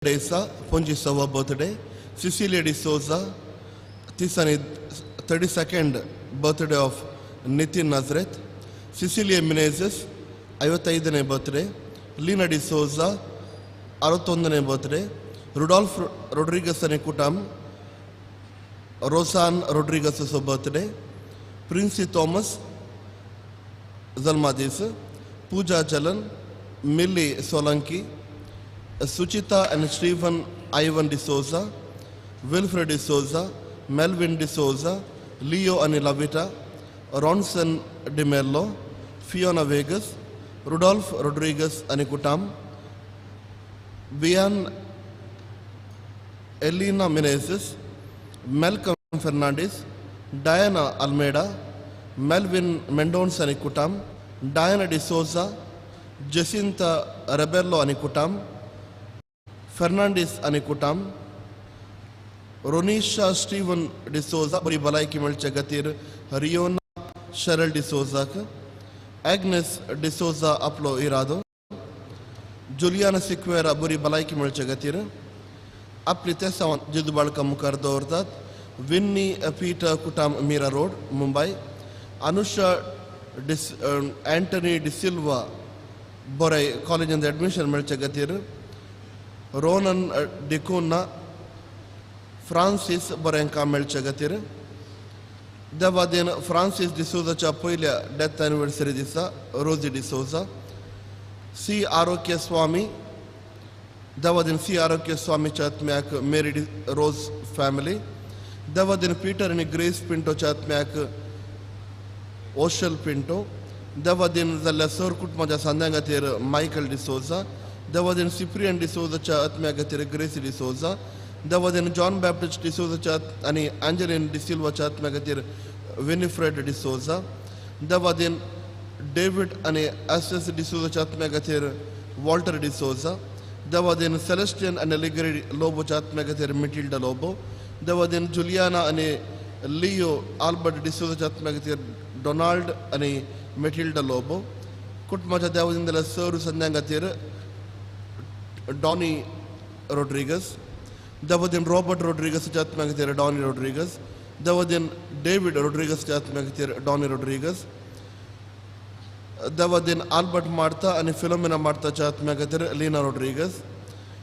Desa, Ponjisawa birthday, Cecilia de Souza, Tisani 32nd birthday of Nitin Nazareth, Cecilia Menezes, 55ನೇ birthday, Lina de Souza, 61ನೇ birthday, Rudolph Rodriguez ane kutam, Rosan Rodriguez birthday, Prince Thomas, Zalmadis, Pooja Jalan, Millie Solanki, Suchita and Stephen Ivan de Souza, Wilfred de Souza, Melvin de Souza, Leo and Lavita, Ronson de Mello, Fiona Vegas, Rudolph Rodriguez Anikutam, Bian Elena Menezes, Malcolm Fernandez, Diana Almeida, Melvin Mendonça Anikutam, Diana de Souza, Jacinta Rebello Anikutam, Fernandez Anikutam, Ronisha Stephen de Souza, Buri Balai Kimal Chagatir, Riona Cheryl de Souza, Agnes de Souza Aplo Irado, Juliana Sequeira, Buri Balai Kimal Chagatir, Aplitesa Jidubalka Mukardordat, Winnie Peter Kutam Mira Road, Mumbai, Anusha Anthony de Silva, Borai College and Admission Melchagatir, Ronan Dekuna, Francis Barenka Melchagatir, Davadin Francis de Souza Chapoilia, death anniversary disa, Rosie de Souza, C. Arokya Swami, Davadin C. Arokya Swami Chatmak, married Rose family, Davadin Peter and Grace Pinto Chatmak, Oshel Pinto, Davadin the Lesser Kutmaja Sandangatir, Michael de Souza, Davadin Cyprian de Souza Chatmagatir, Grace de Souza, Davadin John Baptist de Souza Chat, Ani Angeline de Silva Chatmagatir, Winifred de Souza, Davadin David Ani Asses de Souza Chatmagatir, Walter de Souza, Davadin Celestian and Allegri Lobo Chatmagatir, Matilda Lobo, Davadin Juliana and Leo Albert de Souza Chatmagatir, Donald and Matilda Lobo, Kutmaja Davadin the Lesser Sandangatir, Donny Rodriguez, Davadin Robert Rodriguez Chatmagatir, Donny Rodriguez, Davadin David Rodriguez Chatmagatir, Donny Rodriguez, Davadin Albert Martha and Philomena Martha Chatmagatir, Lena Rodriguez,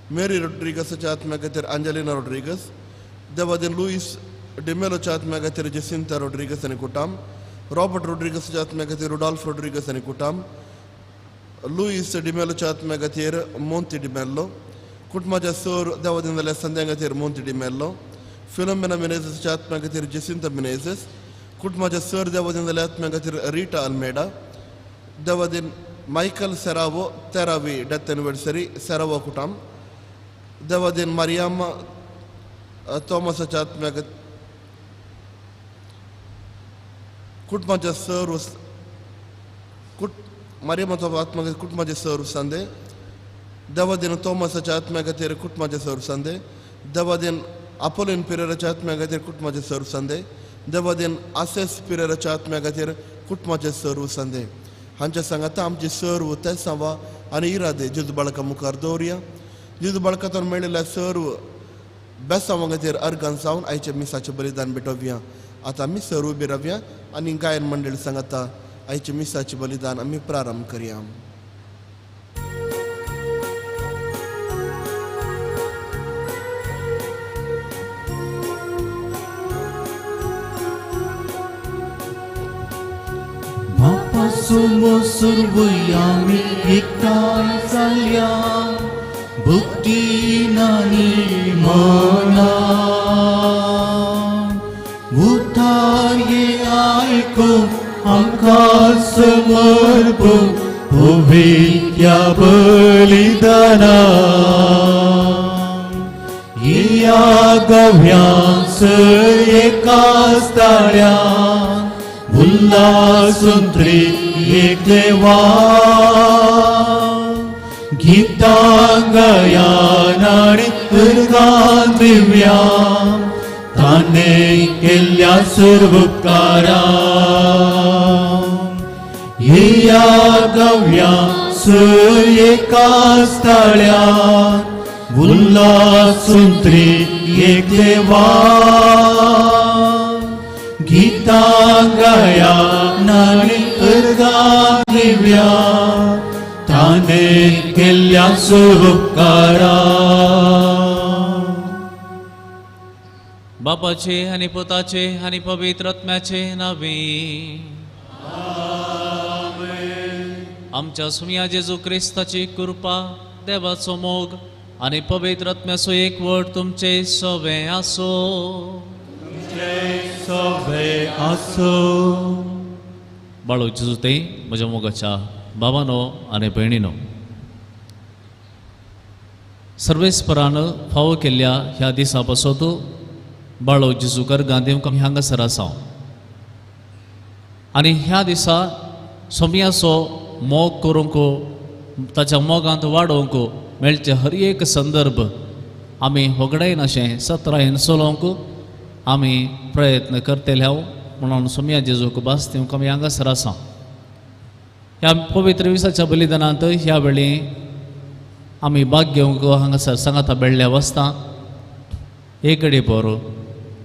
Mary Rodriguez Chatmagatir, Angelina Rodriguez, Davadin Luis de Melo Chatmagatir, Jacinta Rodriguez and Kutam, Robert Rodriguez Chatmagatir, Rudolph Rodriguez and Kutam, Luis de Melo Chatmagatir, Monte de Mello, Kutmaja Sur, Davadin the Lesandangatir, Monte de Mello, Philomena Menezes Chatmagatir, Jacinta Menezes, Kutmaja Sur, Davadin the Latmagatir, Rita Almeida, Davadin Michael Seravo, Teravi, death anniversary, Seravo Kutam, Davadin Mariam Thomas Chatmagatir, Kutmaja Sur was Mariam Atmagatir, Kutmaja Sur Sunday, Davadin Thomas Chatmagatir, Kutmaja Sur Sunday, Davadin Apollon Pereira Chatmagatir, Kutmaja Sur Sunday, Davadin Assess Pereira Chatmagatir, Kutmaja Sur Sunday. Hancha Sangata Amji Sur Tesava, Anirade, Judubalaka Mukardoria, Judubalakaton Medela Sur, Besavangatir Argan Sound, Aiche Misachabaridan Betovia, Atami Suru Biravia, Aninga and Mandel Sangata, Aiche Misachabalidan, Ami Praram Kariam. Sumo survuyami iktai salya bukti nani mana utar ye aiko amka samarpo ovidya balidana yagavyans ekastarya Ullasum Triyek Deva Gitangayanani Urgan Divyam Tane Kelya Sarvakaram Yagavya Suryekastalya उल्लासून त्रिएक देवा गीतां गाया नाणी उर्गान दिव्या ताने केल्या सुपकारा बापाचे आणि पुताचे आणि पवित्र आत्म्याचे नावे आमच्या सुमिया जेजू ख्रिस्ताची कृपा देवाचो मोग आणि पवित्र आत्म्याचो एक वट तुमचे सवे आसो सवे आसो बाळो जेजू ते म्हज्या मोगाच्या बाबानो आणि भयणीनो सर्वेस्परान फावो केल्ल्या ह्या दिसा पासोन बाळो जेजू गर्गांत येवंक आमी हांगासर आसा आनी ह्या दिसा सोमयाचो मोग करूंक ताच्या मोगांत वाडोवंक मेळचे हर एक संदर्भ आमी होगडायन अशें सत्रायेन चलोवंक आमी प्रयत्न करतले हांव म्हणून सोमया जेजूक बास दिवंक आमी हांगासर आसा ह्या पवित्र विसाच्या बलिदानांत ह्या वेळी आमी भाग घेवंक हांगासर सांगाता बेळ्ळ्या वस्तां एक घडी पर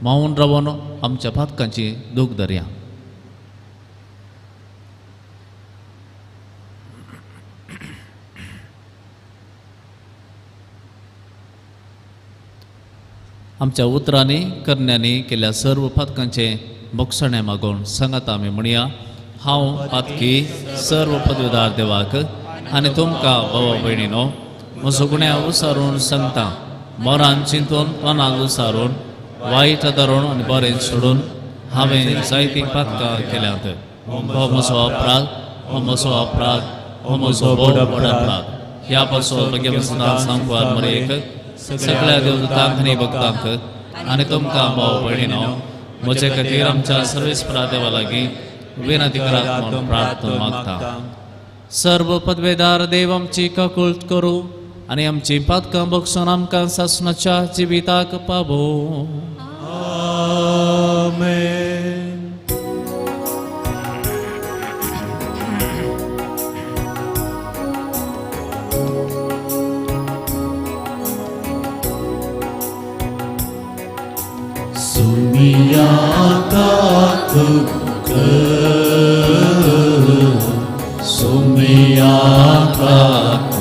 मावून रावन आमच्या पातकांची दूख धरया आमच्या उतरांनी करण्यांनी केल्या सर्व पातकांचे मोक्षणे मागून सांगात आमी म्हणया हांव पातकी सर्व पदवीदार देवाक आनी तुमकां भावा भयणीनो म्हजो गुन्या उसारून सांगता मोरान चिंतून मनान उसारून वायट धरून आनी बरें सोडून हांवें जायतीं पातकां केल्यात हो म्हजो अपराध हो म्हजो अपराध हो म्हजो व्हड अपराध ह्या पासून म्हगे सांगवार मरेक सगळ्या देवदूतांक आनी भक्तांक आनी तुमकां भाव भयणीनो म्हजे खातीर आमच्या सर्वेस्परा देवा लागीं विनंती करात म्हणून प्रार्थना मागता सर्व पदवेदार देव आमची काकुळट करूं आनी आमची पातकां बक्षून आमकां सासणाच्या जिविताक पावो आमेन सुमिया काकुक सुमिया काकुक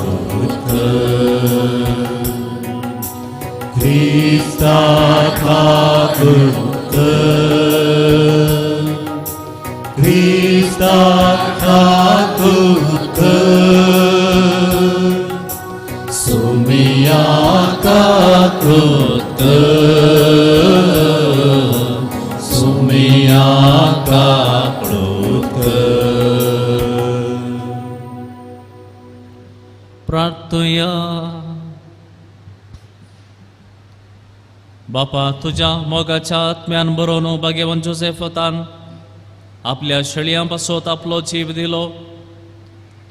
Krista काकुक Krista काकुक सुमिया काकुक सुमिया काकुक प्रार्थया बापा तुझ्या मोगाच्या आत्म्यान बरोवन भाग्यवान जोसेफतान आपल्या शेळयां आपलो जीव दिलो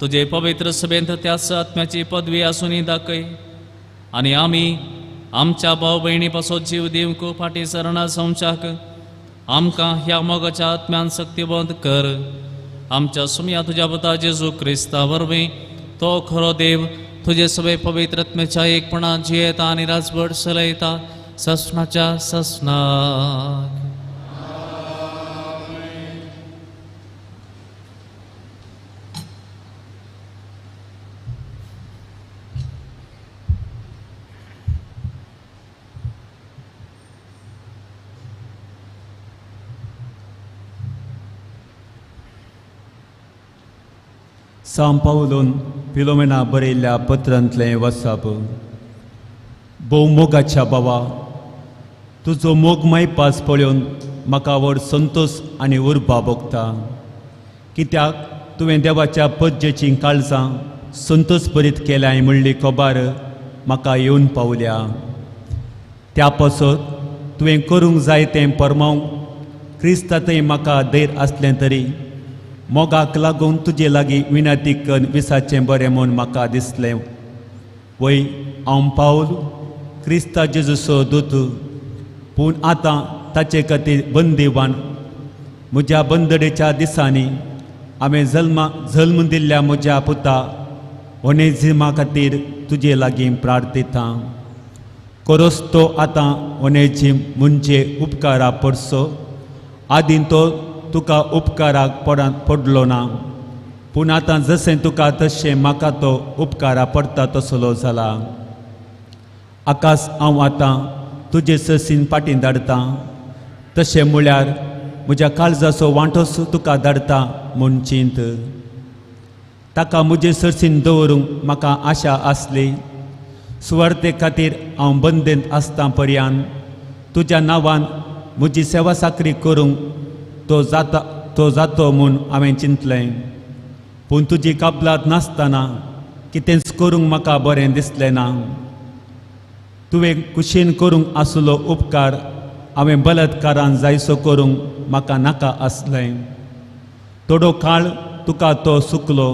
तुझे पवित्र सभेंत त्याच आत्म्याची पदवी आसूनी दाखय आनी आमी आमच्या भाव भयणी पासोन जीव दिवंक फाटी सरना संचाक आमकां ह्या मोगाच्या आत्म्यान शक्तिवंत कर आमच्या सुमया तुझ्या पुता जेजू क्रिस्ता वरवीं तो खरो देव तुझे सगळे पवित्र आत्म्याच्या एकपणान जियेता आनी राजभर चलयता ससनाच्या ससनाक San Paulon Filomena बरयल्ल्या पत्रांतलें वचप भोव मोगाच्या बाबा तुजो मोगमाय पास पळोवन म्हाका व्हड संतोश आनी उर्बा भोगता कित्याक तुवें देवाच्या पद्जेचीं काळजां संतोश भरीत केल्याय म्हणली खबर म्हाका येवन पावल्या त्या पासत तुवें करूंक जाय तें परमांव क्रिस्तांतय म्हाका धैर्य आसलें तरी मोगाक लागून तुजे लागीं विनंती करून विसाचें बरें म्हूण म्हाका दिसलें वय हांव पावल क्रिस्ता जेजूचो दूत पूण आतां ताचे खातीर बंदीवान म्हज्या बंदडेच्या दिसांनी हांवें जल्म दिल्ल्या म्हज्या पुता ओनेझिमा खातीर तुजे लागीं प्रार्थिता कोरोस तो आतां ओनेची मुंचे उपकारा पडसो आदीं तो तुका उपकाराक पडलो ना पूण आतां जशें तुका तशें म्हाका तो उपकारा पडटा तसलो जाला आकाश हांव आतां तुजे ससीन फाटीं धाडटां तशें म्हळ्यार म्हज्या काळजाचो वांटोस तुका धाडटा म्हूण चिंत ताका म्हजे सरसीन दवरूंक म्हाका आशा आसली सुवार्ते खातीर हांव बंदेंत आसता पर्यान तुज्या नांवान म्हजी सेवा साकरी करूंक तो जातो म्हूण हांवें चिंतलें पूण तुजी काबलात नासतना कितेंच करूंक म्हाका बरें दिसलें ना तुवें कुशीन करूंक आसलो उपकार हांवें बलात्कारान जायसो करूंक म्हाका नाका आसलें थोडो काळ तुका तो सुकलो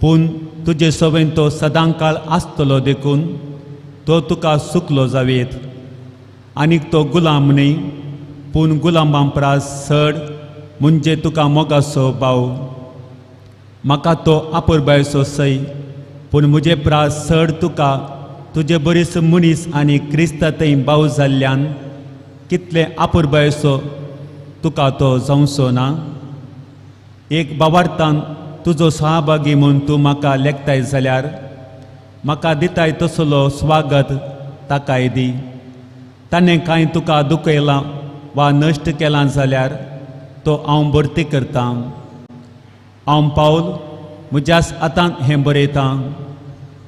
पूण तुजे सवयन तो सदांकाळ आसतलो देखून तो तुका सुकलो जावेत आनीक तो गुलाम न्ही पूण गुलामां परास चड म्हणजे तुका मोगाचो भाव म्हाका तो आपुरबायेचो सै पूण म्हजे परास चड तुका तुजे बरीच मनीस आनी क्रिस्तांतय भाव जाल्ल्यान कितले आपुरबायेचो तुका तो जावचो ना एक भावार्थान तुजो सहभागी म्हूण तूं म्हाका लेखताय जाल्यार म्हाका दिताय तसलो स्वागत ताकाय दी ताणें कांय तुका दुखयलां वा नश्ट केलां जाल्यार तो हांव भरती करतां हांव पावल म्हज्याच हातांत हें बरयतां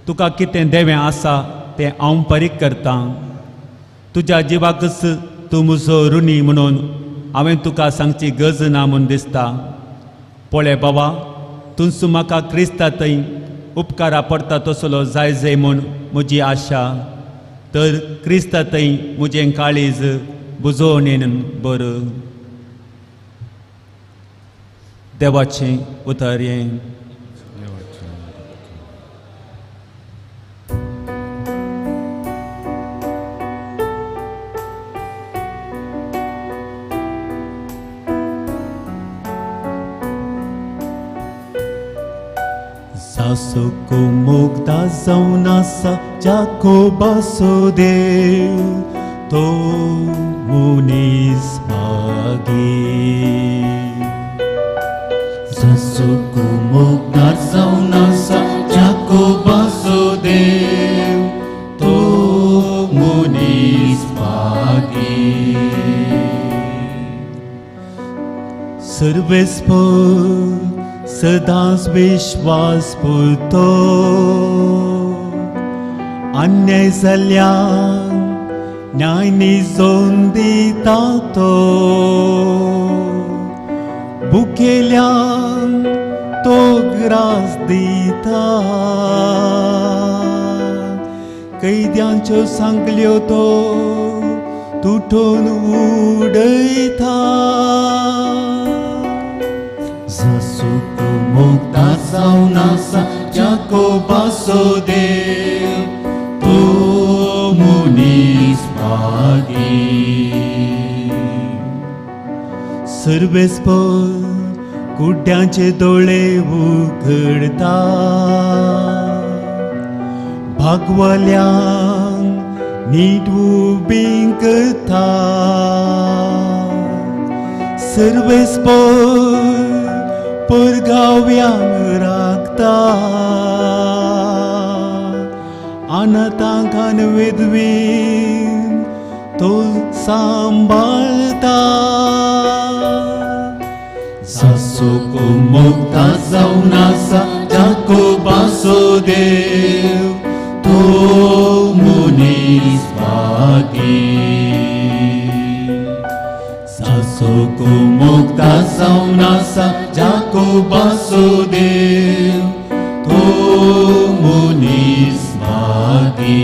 तुका कितें देवें आसा तें हांव फारीक करतां तुज्या जिवाकच तूं म्हजो ऋणी म्हणून हांवें तुका सांगची गरज ना म्हूण दिसता पळय बाबा तुमचो म्हाका क्रिस्तांतय उपकारा पडटा तसलो जाय जाय म्हूण म्हजी आशा तर क्रिस्तांतय म्हजें काळीज बुजोवणेन बर देवाचें उतर हें Sasuku mugda zaunasa Jacobaso Dev To munis pagi Sasuku mugda zaunasa Jacobaso Dev To munis pagi सर्वेस्पर सदांच विश्वास पुरतो अन्याय जाल्ल्यान न्याय निजोवन दिता तो भुकेल्यांक तो ग्रास दिता कैद्यांच्यो सांगल्यो तो तुटून उडयता Sasuku mugda zaunasa Jacobaso Dev To munis pagi सर्वेस्पर कुड्यांचे दोळे उघडता भागवाल्यांक नीट उबीं करता सर्वेस्पर परगाव्यांक राखता अनाथांक आनी विधवींक तो सांबाळता Sasuku mugda zaunasa Jacobaso Dev To munis pagi Sasuku mugda zaunasa Jacobaso Dev To munis pagi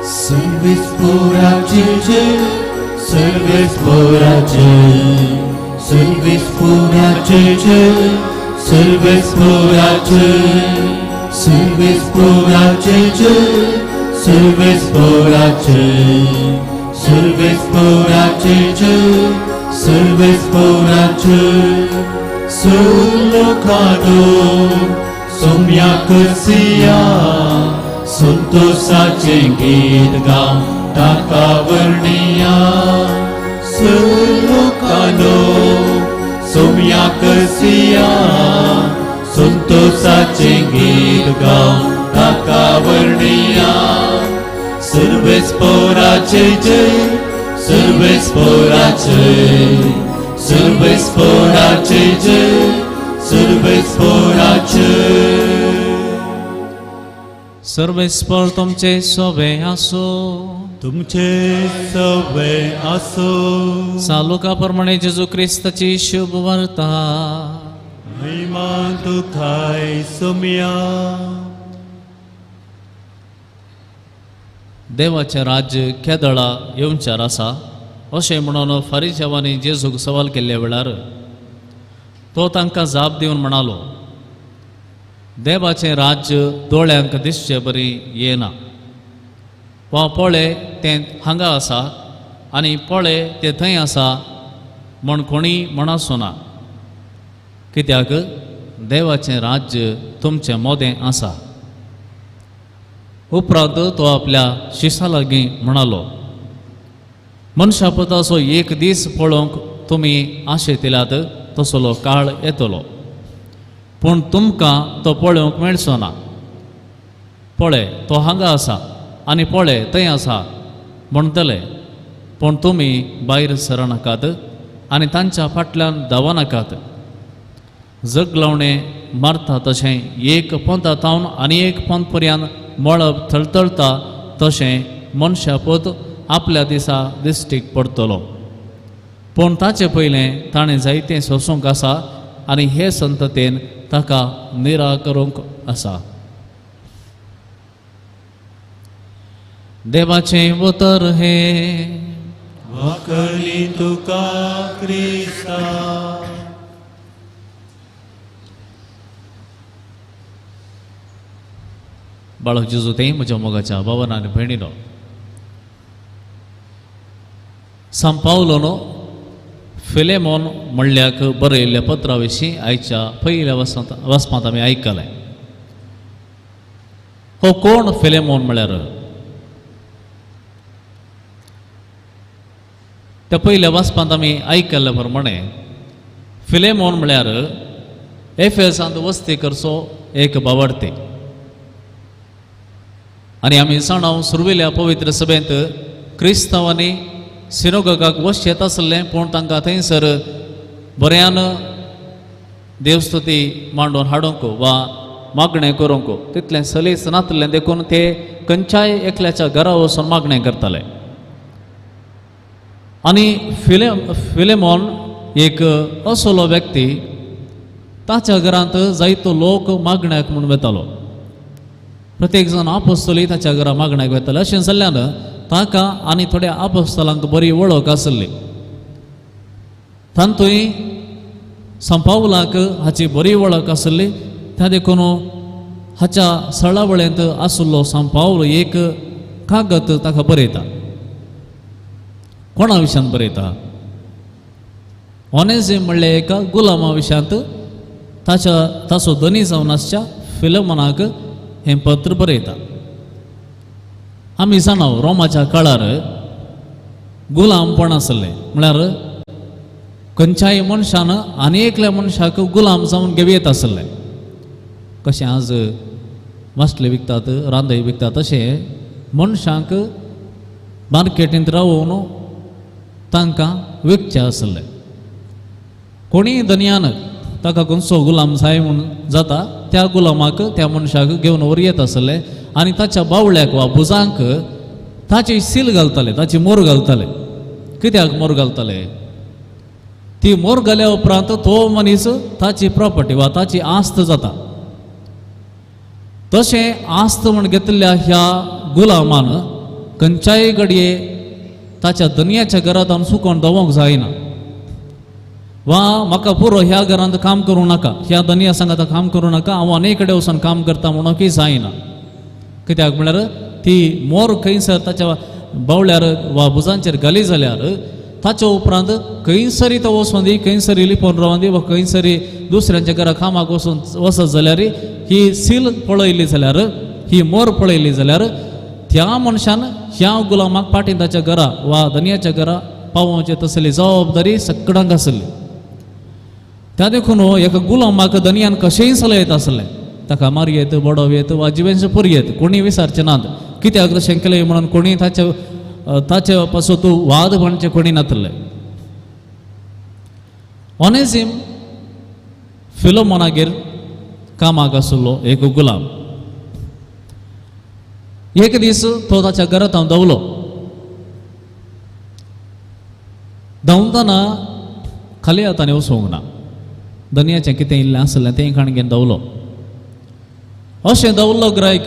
Servis puracice, servis puracice, servis puracice, servesporace, servesporace, servesporace, servesporace, servesporace, sulocado, somyakesia, संतोषाचे गीत गाव टाका वर्णिया सुलोकानो सोम्याकसिया संतोषाचे गीत गाव टाका वर्णिया सर्वेस्पोराचे जय सर्वेस्पोराचे सर्वेस्पोराचे जय सर्वेस्पोराचे सर्वेस्पर तुमचे सोबे असो तुमचे सवे असो सालुकाप्रमाणे जेजू ख्रिस्ताची शुभ वार्ता महिमा तुकाय सोम्या देवाचे राज्य केदळा येवचार आसा अशें म्हणून फारिसेवांनी जेजूक सवाल केल्ल्या वेळार तो तांकां जाप दिवन म्हणालो देवाचें राज्य दोळ्यांक दिसचे बरी येना वा पळे तें हांगा आसा आनी पळे तें थंय आसा म्हण कोणी म्हणसो ना कित्याक देवाचें राज्य तुमचें मोदें आसा उपरांत तो आपल्या शिश्यां लागीं म्हणालो मनशा पुताचो एक दीस पळोवंक तुमी आशेंतिल्यात तसलो काळ येतलो पूण तुमकां तो पळोवंक मेळचो ना पळय तो हांगा आसा आनी पळय थंय आसा म्हणटले पूण तुमी भायर सरनाकात आनी तांच्या फाटल्यान धांवनाकात जग लावणें मारता तशें एक पंथांतावन आनी एक पंथ पर्यंत मळब थळथळटा तशें मनशा पूत आपल्या दिसा दिश्टीक पडटलो पूण ताचे पयलें ताणें जायतें सोसूंक आसा आनी हे संततेन ताका निराकरूंक आसा देवाचें उतर हे वखली तुका क्रिस्ता बाळक जेजू तें म्हज्या मोगाच्या भावान आनी भयणीनो सान पावलोनो फिलेमोन म्हणल्याक बरयल्ल्या पत्रा विशीं आयच्या पयल्या वचपांत आमी आयकलें हो कोण फिलेमोन म्हळ्यार त्या पयल्या वचपांत आमी आयकल्ल्या प्रमाणे फिलेमोन म्हळ्यार एफेसांत वस्ती करचो एक बावडते आनी आमी जाणाव सुरविल्ल्या पवित्र सभेंत क्रिस्तांवांनी सिनोगाक वच येत आसलें पूण तांकां थंयसर बऱ्यान देवस्तुती मांडून हाडूंक वा मागणें करूंक तितलें सलीस नासलें देखून ते खंयच्याय एकल्याच्या घरा वचून मागणें करताले आनी फिलेमोन एक असलो व्यक्ती ताच्या घरांत जायतो लोक मागण्याक म्हूण वतालो प्रत्येक जण आपोस्तली ताच्या घरा मागण्याक वताले अशें जाल्ल्यान ताका आनी थोड्या आपोस्तलांक बरी वळख आसली तांतूय संपावलाक हाची बरी वळख आसली त्या देखून हाच्या सळावळेंत आशिल्लो संपावल एक कागद ताका बरयता कोणा विशयान बरयता ओनेझीम म्हणले एका गुलामा विशयांत ताचो धनी जावन आसच्या फिलेमोनाक हें पत्र बरयता आमी जाणाव रोमाच्या काळार गुलामपण आसलें म्हळ्यार खंयच्याय मनशान आनी एकल्या मनशाक गुलाम जावन घेवयत आसलें कशें आज मासले विकतात रांदय विकतात तशें मनशांक मार्केटींत रावून तांकां विकचें आसलें कोणीय धनयान ताका खंयचो गुलाम जाय म्हूण जाता त्या गुलामाक त्या मनशाक घेवन व्हरयत आसले आनी ताच्या बावळ्याक वा भुजांक ताची सील घालताले ताची मोर घालताले कित्याक मोर घालताले ती मोर घाल्या उपरांत तो मनीस ताची प्रॉपर्टी वा ताची आस्त जाता तशें आस्त म्हूण घेतिल्ल्या ह्या गुलामान खंयच्याय घडये ताच्या धनयाच्या घरांत सुकोवन दवोंक जायना वा म्हाका पुरो ह्या घरांत काम करूं नाका, ह्या धनिया सांगात काम करूं नाका, हांव आनी कडेन वचून काम करता म्हणून की जायना. कित्याक म्हळ्यार ती मोर खंयसर ताच्या बावल्यार वा भुजांचेर घाली जाल्यार ताच्या उपरांत खंयसरी तो वचून दी, खंयसरी लिपोवन रावून दी, वा खंयसरी दुसऱ्यांच्या घरा कामाक वचून वचत जाल्यार ही सील पळयली जाल्यार, ही मोर पळयली जाल्यार त्या मनशान ह्या गुलामाक पाटीन ताच्या घरा वा धनियाच्या घरा पावोवचे तसली जबाबदारी सगळ्यांक आसली. त्या देखून एका गुलामाक धनियान कशेंय चलयत आसलें, ताका मारयेत, बडोवयेत वा जिवेंचे पुरयेत, कोणी विचारचे नात कित्याक तशें केलें म्हणून कोणी ताचे पासून तूं वाद म्हणचे कोणी नातले. ऑनेझिम फिलोमोनागेर कामाक आसलो एक गुलाम. एक दीस तो ताच्या घरांत हांव धांवलो. धांवतना खाली हातांनी वचूंक ना, धनियाचें कितें इल्लें आसलें तें खाण घेवन धांवलो. अशें धांवल्लो गिरायक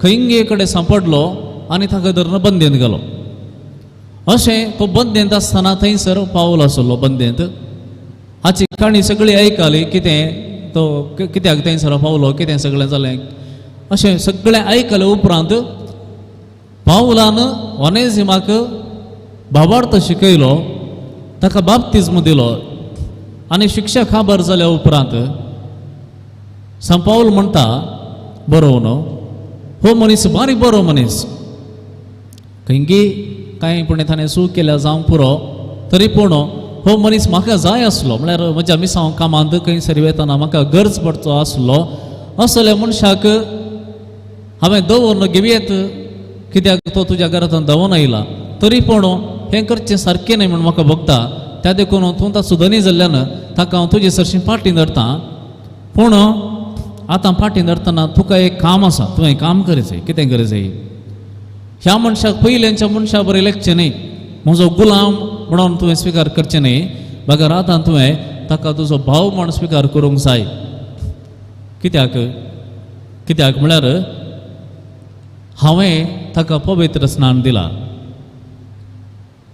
खंय कडेन सांपडलो आनी ताका धरून बंदेंत गेलो. अशें तो बंदेंत आसतना थंयसर पावलो आसलो बंदेंत. हाची काणी सगळी आयकली, कितें तो कित्याक थंयसर पावलो, कितें सगळें जालें अशें सगळें आयकलें उपरांत पावलान ऑनेझिमाक भावार्थ शिकयलो, ताका बाप्तिस्म दिलो आनी शिक्षा खबर जाल्या उपरांत सान पावल म्हणटा बरो न्हू, हो मनीस बारीक बरो मनीस, खंयगी कांय पुणे ताणें सूख केल्या जावं पुरो, तरी पूण हो मनीस म्हाका जाय आसलो, म्हळ्यार म्हज्या मिसांव कामांत खंयसरी वेतना म्हाका गरज पडचो आसलो. असल्या मनशाक हांवें दवरून घेवयेत, कित्याक तो तुज्या घरांत धांवून आयला, तरी पूण हें करचें सारकें न्हय म्हूण म्हाका भोगता. त्या देखून तूं ताचो धनी जाल्ल्यान ताका हांव तुजे सरशी पाटी धरतां. पूण आतां पाटी धरतना तुका एक काम आसा, तुवें काम करचें. कितें करचें? ह्या मनशाक पयल्यांच्या मनशा बरें लेखचें न्ही, म्हजो गुलाम म्हणून तुवें स्विकार करचें न्ही, बगर आतां तुवें ताका तुजो भाव म्हूण स्विकार करूंक जाय. कित्याक म्हळ्यार हांवें ताका पवित्र स्नान दिलां.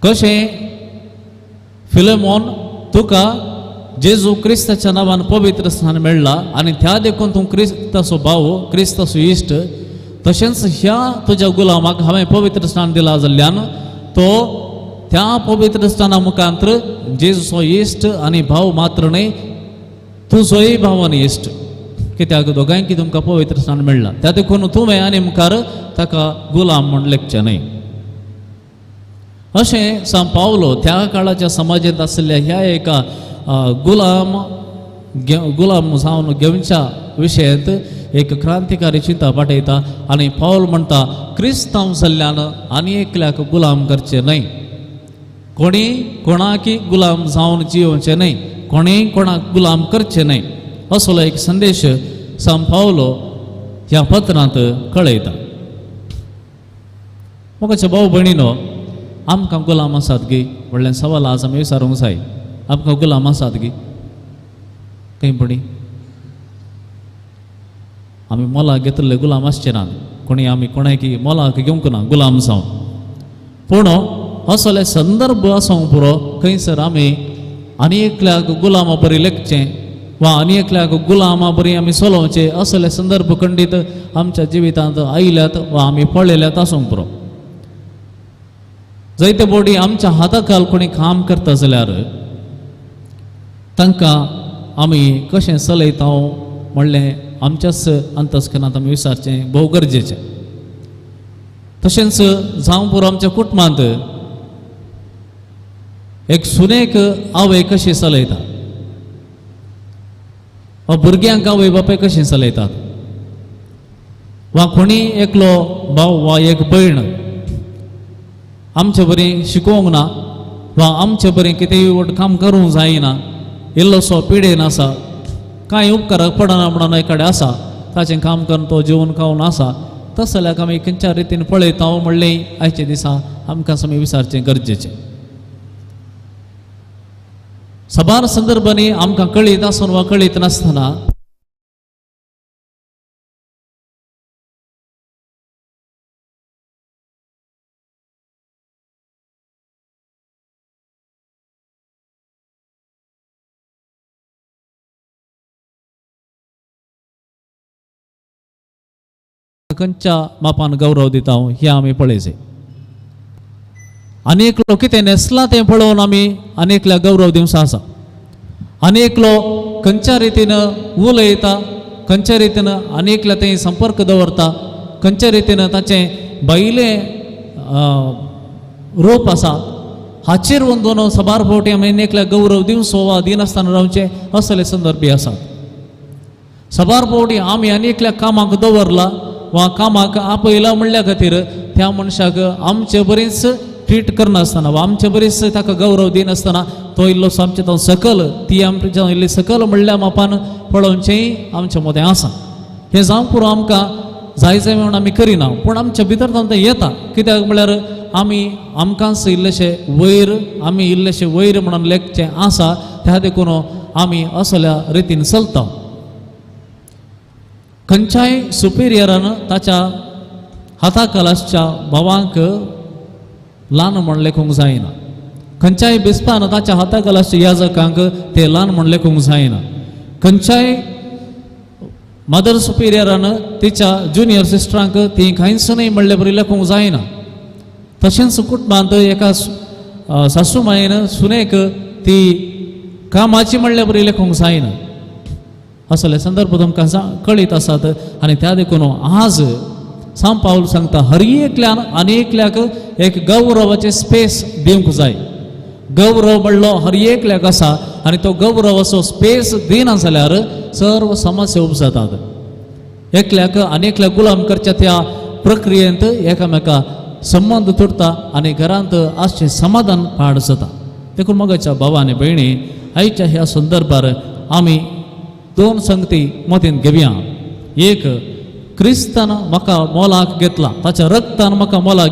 कशें फिलेमोन तुका जेजू क्रिस्ताच्या नांवान पवित्र स्नान मेळ्ळां आनी त्या देखून तूं क्रिस्ताचो भाव, क्रिस्ताचो इश्ट, तशेंच ह्या तुज्या गुलामाक हांवें पवित्र स्नान दिलां जाल्ल्यान तो त्या पवित्र स्नाना मुखांतर जेजूचो इश्ट आनी भाव मात्र न्हय, तुजोय भाव आनी इश्ट. कित्याक दोगांयकी तुमकां पवित्र स्नान मेळ्ळां. त्या देखून तुवें आनी मुखार ताका गुलाम म्हूण लेखचें न्हय. अशें सान पावलो त्या काळाच्या समाजांत आशिल्ल्या ह्या एका गुलाम जावन घेवच्या विशयांत एक क्रांतिकारी चिंता पाठयता आनी पावल म्हणटा क्रिस्तांव जाल्ल्यान आनी एकल्याक गुलाम करचें न्हय, कोणी कोणाकी गुलाम जावन जियोवचें न्हय, कोणीय कोणाक गुलाम करचें न्हय, असलो एक संदेश सान पावलो ह्या पत्रांत कळयता. मोगाच्या भाव भयणीनो, आमकां गुलाम आसात गी व्हडलें सवाल आज आमी विचारूंक जाय. आमकां गुलाम आसात गी खंय पडी? आमी मोलाक घेतिल्ले गुलाम आसचे नात, कोणी आमी कोणाकी मोलाक घेवंक ना गुलाम जावन. पूण असले संदर्भ आसूंक पुरो खंयसर आमी आनी एकल्याक गुलामा बरी लेखचें वा आनी एकल्याक गुलामा बरी आमी चलोवचें, असले संदर्भ खंडीत आमच्या जिवितांत आयल्यात वा आमी पळयल्यात आसूंक पुरो. जायते बोडी आमच्या हाताखाल कोणी काम करता जाल्यार तांकां आमी कशें चलयता म्हणलें आमच्याच अंतस्करणांत आमी विचारचें भोव गरजेचें. तशेंच जावं पुरो आमच्या कुटुंबांत एक सुनेक आवय कशी चलयता, वा भुरग्यांक आवय बापाय कशें चलयतात, वा कोणी एकलो भाव वा एक भयण आमचे बरें शिकोवंक ना वा आमचे बरें कितेंय व्हड काम करूंक जायना, इल्लोसो पिडेन आसा, कांय उपकाराक पडना म्हणून एकाडे आसा, ताचें काम करून तो जेवून खावन आसा, तस जाल्यार आमी खंयच्या रितीन पळयता म्हणलें आयच्या दिसा आमकां आमी विचारचें गरजेचें. सबार संदर्भांनी आमकां कळीत आसून वा कळीत नासतना खंयच्या मापान गौरव दिता हे आमी पळयचे. अनेक लोक कितें नेसला तें पळोवन आमी अनेकल्या गौरव दिवचा आसा. अनेक लोक खंयच्या रितीन उलयता, खंयच्या रितीन अनेकल्या थंय संपर्क दवरता, खंयच्या रितीन ताचें भायलें रूप आसा हाचेर वंदून सबार फावटी आमी अनेकल्या गौरव दिवचो वा दिनासतना रावचे असले संदर्भी आसात. सबार फावटी आमी अनेकल्या कामाक दवरला वा कामाक आपयला म्हणल्या खातीर त्या मनशाक आमचे बरीच ट्रीट करनासतना वा आमचे बरीच ताका गौरव दिनासतना तो इल्लोसो आमचे तो सकल ती आमच्या इल्ली सकल म्हणल्या मापान पळोवचेंय आमचें मदें आसा. हें जावंक पुरो आमकां जाय जाय म्हणून आमी करिना, पूण आमच्या भितर तें येता. कित्याक म्हळ्यार आमी आमकांच इल्लेशें वयर आमी इल्लेशें वयर म्हणून लेखचें आसा, त्या देखून आमी असल्या रितीन चलता. खंयच्याय सुपिरियरान ताच्या हाताखालाच्या भावांक ल्हान म्हण लेखूंक जायना. खंयच्याय बिस्पान ताच्या हाताखालाच्या याजकांक ते ल्हान म्हण लेखूंक जायना. खंयच्याय मदर सुपिरियरान तिच्या ज्युनियर सिस्टरांक ती कांयच न्हय म्हणले बरी लेखूंक जायना. तशेंच कुटुंबांत एका सासू मायेन सुनेक ती कामाची म्हणले बरी लेखूंक जायना. असले संदर्भ तुमकां कळीत आसात. आनी त्या देखून आज सांत पाऊल सांगता हर एकल्यान अनेकल्याक एक गौरवाचे स्पेस दिवंक जाय. गौरव म्हणलो हर एकल्याक आसा आनी तो गौरव असो स्पेस दिना जाल्यार सर्व समस्या उपजातात. एकल्याक अनेकल्याक गुलाम करच्या त्या प्रक्रियेंत एकामेका संबंध तुटता आनी घरांत आसचें समाधान पाड जाता. देखून मोगाच्या भावा आनी भयणी, आयच्या ह्या संदर्भार आमी दोन संगती मतीन घेवया. एक, क्रिस्तान म्हाका मोलाक घेतला, ताच्या रक्तान म्हाका मोलाक